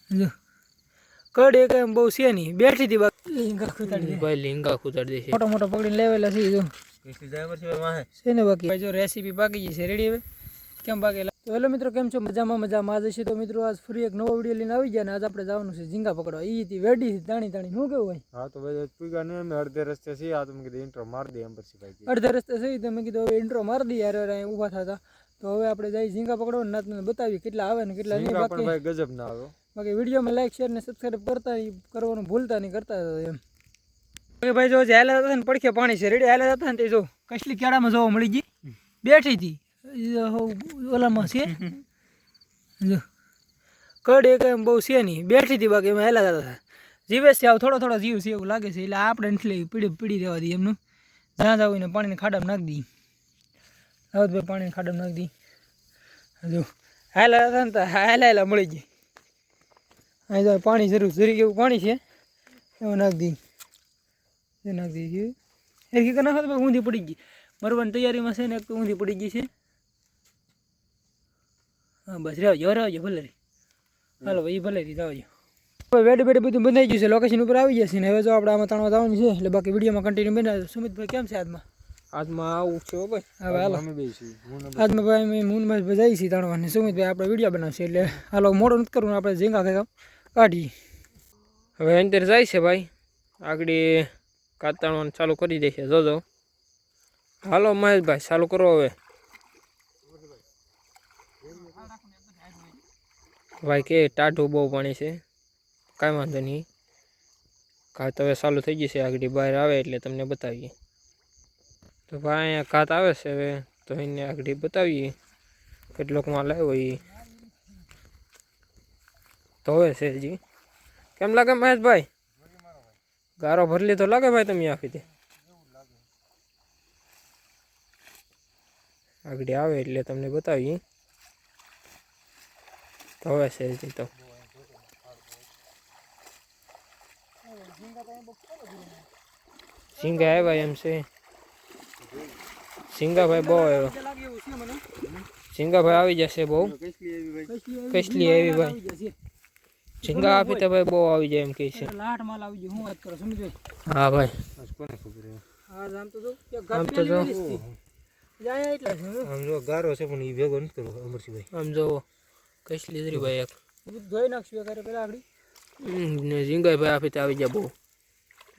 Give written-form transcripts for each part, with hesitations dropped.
જો કડ એક એમ બહુ છે નહીં બેઠી હતી લીંગા ખૂતાડી ભાઈ લીંગા ખૂતાડી દે છે મોટો મોટો પકડીને લેવેલા છે જો છે ને બાકી જો રેસીપી બાકી ગઈ છે રેડી હવે કેમ બાકી તો હેલો મિત્રો કેમ છો મજામાં જ છે તો મિત્રો આજ ફરી એક નવો વિડીયો લઈને આવી ગયા ને આજ આપણે જવાનું છે ઝીંગા પકડવા એ હતી વેડી તાણી તાણી શું કેવું ભાઈ હા તો ભાઈ પૂગા ને અમે અડધે રસ્તે છીએ આ તો મેં કીધું ઇન્ટ્રો માર દે અંબરસિંહ ભાઈ અડધા રસ્તે છે તો મેં કીધું હવે ઇન્ટ્રો મારી દઈએ યાર અહીં ઊભા થતા તો હવે આપણે જઈ ઝીંગા પકડવા ને તમને બતાવી કેટલા આવે ને કેટલા નહીં બાકી ભાઈ ગજબ ના આવે બાકી વિડીયોમાં લાઈક શેર ને સબસ્ક્રાઈબ કરવાનું ભૂલતા નહીં કરતા એમ ભાઈ જો હાલ્યા હતા ને પડખે પાણી છે રેડી હાલ્યા હતા ને તે જો કસલી કેળામાં જોવા મળી ગઈ બેઠી હતી ઓલામાં છે જો કડ એક એમ બહુ છે નહીં બેઠી હતી બાકી એમાં હાલ્યા હતા જીવે છે આવ થોડો જીવ છે એવું લાગે છે એટલે આપણે એટલે પીડી રહેવા દઈએ એમનું જ્યાં જાવ ને પાણીને ખાડામાં નાખી દઈએ ભાઈ પાણીને ખાડામાં નાખી દઈએ જો હાલ્યા હતા ને તો હાલા મળી ગઈ અહીં તો પાણી જરૂર જરી એવું પાણી છે એવું નાખી દઈએ એરકી કે નાખો તો ભાઈ ઊંધી પડી ગઈ મરવાની તૈયારીમાં છે ને એક તો ઊંધી પડી ગઈ છે હા બસ રહેજો ભલે રે હાલો ભાઈ ભલે રી આવજો વેડ બધું બંધાઈ ગયું છે લોકેશન ઉપર આવી જશે ને હવે જો આપણે આમાં તાણવા જવાનું છે એટલે બાકી વિડીયોમાં કન્ટિન્યુ બનાવે સુમિતભાઈ કેમ છે આજમાં આવું છે ભાઈ હવે હાલો આજમાં ભાઈ અમે મૂનભાઈ જઈએ છીએ તાણવા સુમિતભાઈ આપણે વિડીયો બનાવશે એટલે હાલો મોડું નથી કરવું આપણે ઝીંગા કાઢીએ હવે અંદર જાય છે ભાઈ આગળ કાતરવાનું ચાલુ કરી દેશે જોજો હાલો મહેશભાઈ ચાલુ કરો હવે ભાઈ કે ટાઢું બહુ પાણી છે કાંઈ વાંધો નહીં ઘાત હવે ચાલુ થઈ જશે આગળ બહાર આવે એટલે તમને બતાવીએ તો ભાઈ અહીંયા ઘાત આવે છે હવે તો એને આગળ બતાવીએ કેટલોક માલ આવ્યો એ તો હવે છે હજી કેમ લાગે મહેશભાઈ ગારો ભરી લીધો લાગે ભાઈ તમે આખી તે આગળ આવે એટલે તમને બતાવીએ તો હવે છે હજી તો ઝીંગા આવ્યા એમ છે ઝીંગા ભાઈ બહુ આવ્યા ઝીંગા ભાઈ આવી જશે બહુ કસલી આવી ભાઈ ઝીંગા આપી તો ભાઈ બહુ આવી જાય એમ કહે છે હા ભાઈ આમ જો ગારો છે પણ એ ભેગો નથી કરવો અમરસિંહભાઈ આમ જો કસલી જરી ભાઈ એક ધોઈ નાખશું પેલા આગળ ઝીંગા ભાઈ આપી તો આવી જાય બહુ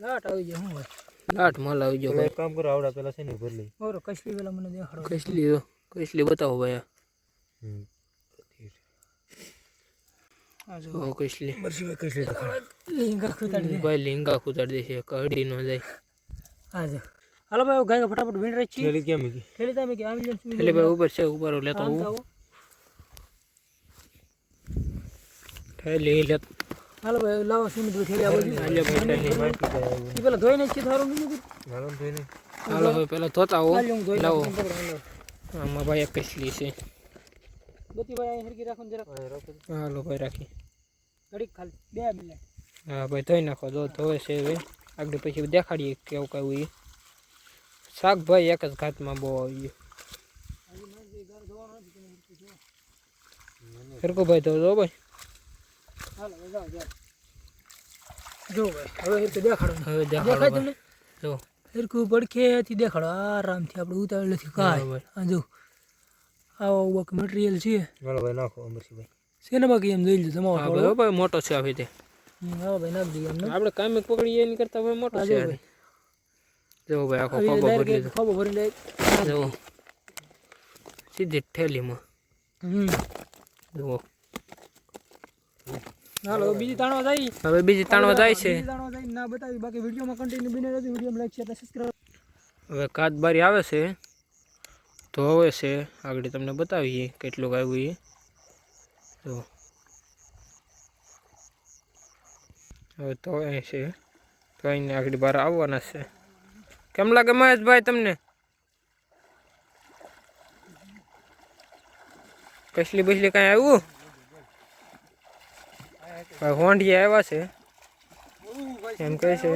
લાટ આવી જાય હું લાટ માલ આવી જાય એક કામ કરો આવડા પેલા છે ને ભરી લઈ ઓર કસલી પેલા મને દેખાડો કસલી બતાવો ભાઈ ઓ કસલી લીંગા ખૂતાડી ભાઈ લીંગા ખૂતાડી દે છે કડી ન જાય હાજો હાલો ભાઈ ગાય ફટાફટ વીણ રહી છે થેલી કેમ કી થેલી તમે કે આવી જશે એટલે ભાઈ ઉપર છે ઉપર લેતો હું થેલી લે હાલો ભાઈ લાવો સુમિત થેલી આવો હાલે ભાઈ ઈ પેલા ધોઈને છે થારું નહીં મારો થઈને હાલો ભાઈ પેલા ધોતા હો લાવો આમાં ભાઈ એક કસલી છે બતી ભાઈ અહીં હરકી રાખો જરા હાલો ભાઈ રાખી ઘડીક ખાલી 2 મિનિટ હા ભાઈ ધોઈ નાખો જો ધોવે છે હવે આગળ પછી દેખાડીએ કેવું કેવું એ શાક ભાઈ એક જ ઘાતમાં બહુ આવી ગયું સરકો ભાઈ તો જો ભાઈ હાલો જાઓ જો ભાઈ હવે હરકે દેખાડો હવે દેખાડો તમને જો હરકું પડખેથી દેખાડો આરામથી આપણે ઉતાવળ નથી કાંઈ હા જો આવો બાકી મટીરિયલ છે હાલો ભાઈ નાખો અમરસિંહભાઈ છે ને બાકી એમ જોઈ લો તમારો ભાઈ મોટો છે આવી તે હા ભાઈ નાખ દઈએ એમને આપણે કામે પકડીએ એની કરતા ભાઈ મોટો છે જો ભાઈ આખો ખોબો ભરી લીધો ખોબો ભરી લે જો સીધી ઠેલીમાં જો હાલો બીજી તાણવા જાય હવે બીજી તાણવા જાય છે તાણવા જાય ના બતાવી બાકી વિડીયોમાં કન્ટિન્યુ બને રહેજો વિડીયોમાં લાઈક શેર અને સબસ્ક્રાઇબ હવે કાચબારી આવે છે તો હવે છે આગળ તમને બતાવીએ કેટલું આવ્યું એ જો હવે તો અહીં છે તો અહીંને આગળ બહાર આવવાના છે કેમ લાગે મહેશભાઈ તમને કસલી બસલી કાંઈ આવ્યું ભાઈ હોંડિયા આવ્યા છે એમ કહે છે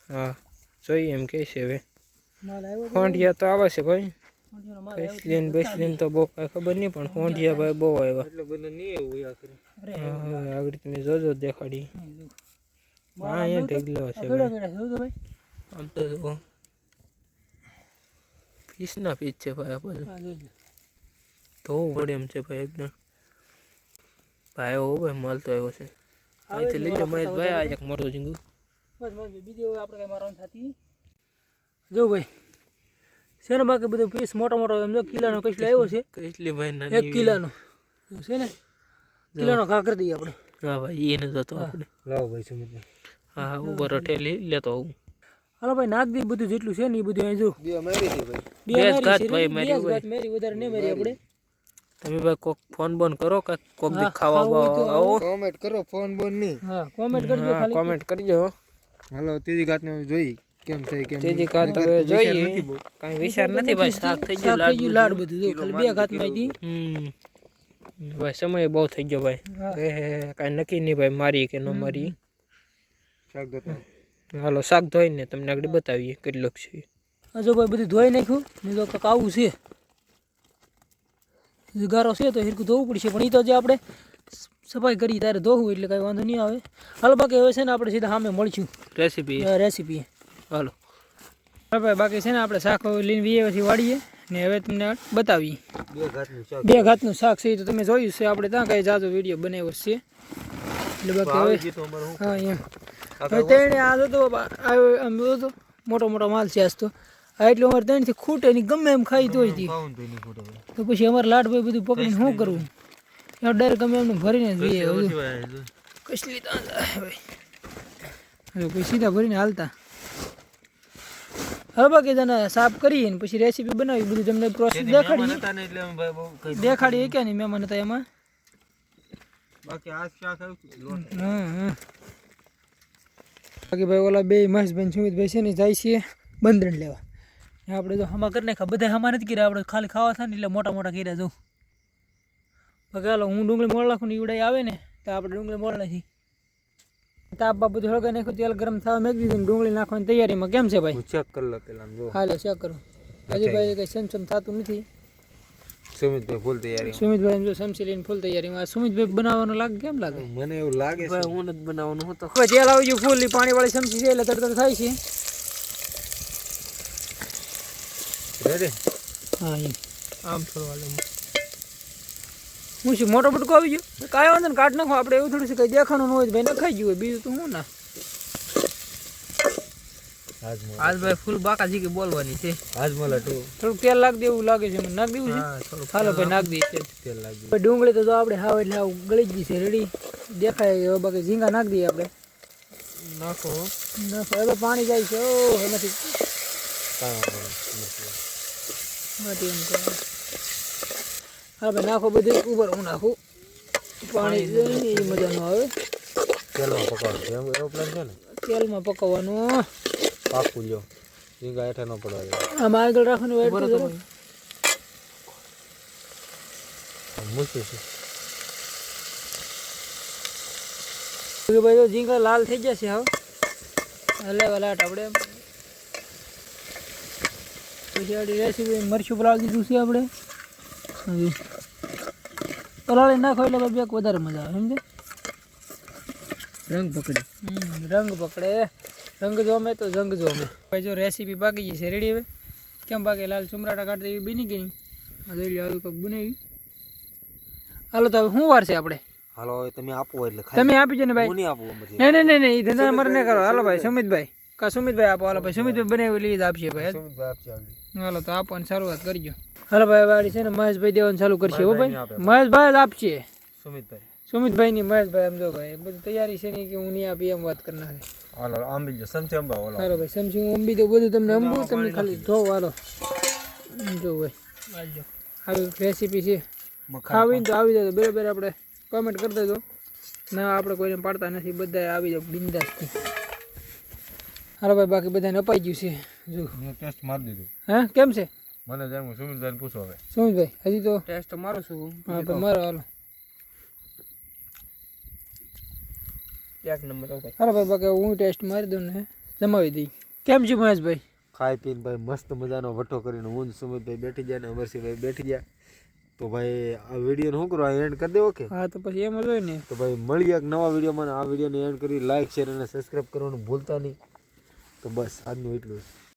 હા જોઈએ એમ કહે છે હવે હોંડિયા તો આવે છે ભાઈ હોંઠિયાનો માલ આવ્યો બેસલીન બેસલીન તો બહુ કાંઈ ખબર નહીં પણ હોંઠિયા ભાઈ બહુ આવ્યા એટલે બધું નહીં એવું આખરે. અરે હવે આગળ તમે જોજો દેખાડી હા અહીંયા ઢગલો છે કેડા ભાઈ. કેડા જોજો ભાઈ આમ તો જુઓ પીસના પીસ છે ભાઈ આ બધું હા જોજો ધોવું પડે એમ છે ભાઈ એકદમ ભાઈ આવ્યો ભાઈ માલ તો આવ્યો છે અહીંથી લઈ જાઓ મહેશભાઈ આ એક મોટો ઝીંગું બસ બસ બીજી હોય આપણે કઈ મારવાનું થતી જો ભાઈ છે ને બાકી બધું પીસ મોટો મોટો એમ જો કિલાનો કઈ આવ્યો છે કેટલી ભાઈ 1 નાની કિલાનો છે ને કિલાનો ઘા કરી દઈએ આપણે હા ભાઈ એને જતો આપણે લાવો ભાઈ સુમિત. હા ઉપર ઠેલી લેતો આવું હાલો ભાઈ નાખ દઈએ બધું જેટલું છે ને એ બધું અહીં જો બે મારી હતી ભાઈ. બે બે જ મારી ઘાત છે ભાઈ બે મારી જ ઘાત મારી વધારે નહીં મારી આપણે તમે ભાઈ કોક ફોન બોન કરો કે કોક દી હા, ખાવા ખાવું હોય તો આવો કોમેન્ટ કરો, ફોન બોન નહીં. હા કોમેન્ટ કરજો હા ખાલી કોમેન્ટ કરજો હાલો ત્રીજી ઘાતને જોઈ કેમ થઈ કેમ ત્રીજી નહીં. ઘાત હવે જોઈએ કાંઈ વિચાર નથી ભાઈ શાક થઈ ગયું શાક થઈ લાડ ગયું લાડ બધું જો ખાલી બે ઘાત માં હતી ભાઈ સમય બહુ થઈ ગયો ભાઈ હા. કાંઈ નક્કી નહીં ભાઈ મારી કે ન મારી શાક ધોતા. હાલો શાક ધોઈને તમને આગળ બતાવીએ કેટલોક છે આ જો ભાઈ બધું ધોઈ નાખ્યું ને જો કાંક આવું છે ગારો છે તો હિરકું ધોવું પડશે પણ એ તો જે આપણે સફાઈ કરી ત્યારે ધોવું એટલે કાંઈ વાંધો નહીં આવે હાલો બાકી હવે છે ને આપણે સીધા સામે મળીશું રેસીપી રેસીપી હાલો હા ભાઈ બાકી છે ને આપણે શાક લઈને વીએ પછી વાળીએ ને હવે તમને બતાવીએ બે ઘાતનું શાક. બે ઘાતનું શાક છે એ તો તમે જોયું છે આપણે ત્યાં કાંઈ જાજો વિડીયો બનાવ્યો છે એટલે બાકી હવે ગીતો અમારે હું હા એમ હવે તેણે આ તો આમ તો મોટો મોટો માલ છે આજ તો આ એટલે અમારે ત્રણથી ખૂટે નહીં ગમે એમ ખાઈ તોય હતી ખાવું તો નહીં ખોટું ભાઈ. તો પછી અમારે લાડભાઈ બધું પકડીને શું કરવું એમ ડાયરેક્ટ ગમે એમને ભરીને જ જઈએ બધું કસલી તો ભાઈ હવે પછી સીધા ભરીને હાલતા હવે બાકી તને સાફ કરીએ ને પછી રેસીપી બનાવી બધું તમને પ્રોસેસ દેખાડીએ હતા ને એટલે અમે ભાઈ બહુ કઈ દેખાડીએ કે નહીં મહેમાન હતા એમાં બાકી આ શાક આવ્યું લોટ. હા બાકી ભાઈ ઓલા બે મહેશભાઈ સુમિતભાઈ છે ને જાય છે બંધરણ લેવા આપણે તો હમા કરી નાખ્યા બધા હમા નથી કર્યા આપણે ખાલી ખાવા થાય ને એટલે મોટા મોટા કર્યા જવું બાકી હાલો હું ડુંગળી મોળ નાખું ને ઈવડાઈ આવે ને તો આપણે ડુંગળી મોળ નાખી તાપ બાપ બધું હળગાઈ નાખ્યું તેલ ગરમ થવા મેં દીધું ડુંગળી નાખવાની તૈયારીમાં કેમ છે ભાઈ હું ચેક કરી લો પેલા જો હાલે ચેક કરો હજી ભાઈ કંઈ સેમસમ થતું નથી સુમિતભાઈ ફૂલ તૈયારી. સુમિતભાઈ જો સમસી લઈને ફૂલ તૈયારીમાં સુમિતભાઈ બનાવવાનું લાગે કેમ લાગે મને એવું લાગે છે ભાઈ હું નથી બનાવવાનું હું તો હવે તેલ આવી ગયું ફૂલ પાણીવાળી સમસી છે એટલે તડતડ થાય છે રેડી. હા એમ આમ થોડું હું શું મોટો બટકો આવી ગયો કાંઈ વાંધો ને કાઢ નાખો આપણે એવું થોડું કંઈ દેખાનું ન હોય તો ભાઈ નખાઈ ગયું હોય બીજું તો હું ના આજ ભાઈ ફૂલ બાકાજી કે બોલવાની છે હાજમલા ટુ થોડુંક તેલ નાખ દેવું લાગે છે મને નાખ દેવું છે હા થોડું હાલો ભાઈ નાખ દઈએ તેલ તેલ લાગી. ભાઈ ડુંગળી તો જો આપણે હાવ એટલે હાવ ગળી જ ગઈ છે રેડી દેખાય હવે બાકી ઝીંગા નાખ દઈએ આપણે નાખો નાખો હવે પાણી જાય છે ઓ એમાંથી કાંઈ વાંધો નહીં. માટી એમ કરે હા ભાઈ નાખો બધું ઉપર હું નાખું પાણી જાય ને એ મજા ન આવે તેલમાં પકાવવાનું છે. એમ એવો પ્લાન છે ને તેલમાં પકવવાનું પાકું લ્યો રીંગા હેઠા ન પડવા દે. આમાં આગળ રાખવાનું વેટ મૂકી છે ભાઈ તો ઝીંગા લાલ થઈ જશે હાવ હલાવા લાટ આપણે પછી આપણી રેસીપી મરચું પલાળી દીધું છે આપણે પલાળી નાખો એટલે ભાઈ બેક વધારે મજા આવે સમજે રંગ પકડી રંગ પકડે રંગ જોમે તો જંગ જોમે ભાઈ જો રેસીપી પાકી ગઈ છે રેડી હવે કેમ પાકે લાલ ચુમરાટા કાઢતા એવી બની ગઈ જોઈ આવું કંઈક બનાવી હાલો તો હવે શું વાર છે આપણે હાલો હવે તમે આપો એટલે તમે આપી જો ને ભાઈ હું નહીં આપું બધી. નહીં એ ધંધા અમારે નહીં કરો હાલો ભાઈ સુમિતભાઈ સુમિતભાઈ આપો હાલો ભાઈ સુમિતભાઈ બનાવી લઈએ આપશે ભાઈ સુમિતભાઈ આપશે આગળ. હાલો તો આપવાની શરૂઆત કરજો હાલો ભાઈ વાળી છે ને મહેશભાઈ દેવાનું ચાલુ કરશે હો ભાઈ મહેશભાઈ જ આપશે સુમિતભાઈ સુમિતભાઈ ની મહેશભાઈ એમ જો ભાઈ બધી તૈયારી છે નહીં કે હું નહીં આપી એમ વાત કરનાર છે હાલો આંબી જો સમથી અંબા ઓલો હાલો ભાઈ સમજી હું અંબી તો બધું તમને અંબું તમને ખાલી ધોવ હાલો જો ભાઈ આવી રેસીપી છે ખાવીને તો આવી જાય બરાબર આપણે કોમેન્ટ કરી દેજો ના આપણે કોઈને પાડતા નથી બધા આવી જાવ બિંદાસથી હાલો ભાઈ બાકી બધાને અપાઈ ગયું છે જો મેં ટેસ્ટ મારી દીધું. હા કેમ છે મને જેમ સુમિતભાઈને પૂછો હવે સુમિતભાઈ હજી તો ટેસ્ટ મારું છું હા ભાઈ મારો હાલો એક નંબર ઓકે હાલો ભાઈ બાકી હું ટેસ્ટ મારી દઉં ને જમાવી દઈ કેમ છે મહેશભાઈ ખાઈ પીને ભાઈ મસ્ત મજાનો વઠો કરીને હું સુમિતભાઈ બેઠી જાય ને અમરસિંહભાઈ બેઠી જાય. તો ભાઈ આ વિડીયોને શું કરો એન્ડ કરી દેવો કે? હા તો પછી એમ જ હોય ને. તો ભાઈ મળીએ એક નવા વિડીયોમાં. આ વિડીયોને એન્ડ કરી લાઈક શેર અને સબસ્ક્રાઈબ કરવાનું ભૂલતા નહીં. તો બસ આજનું એટલું જ.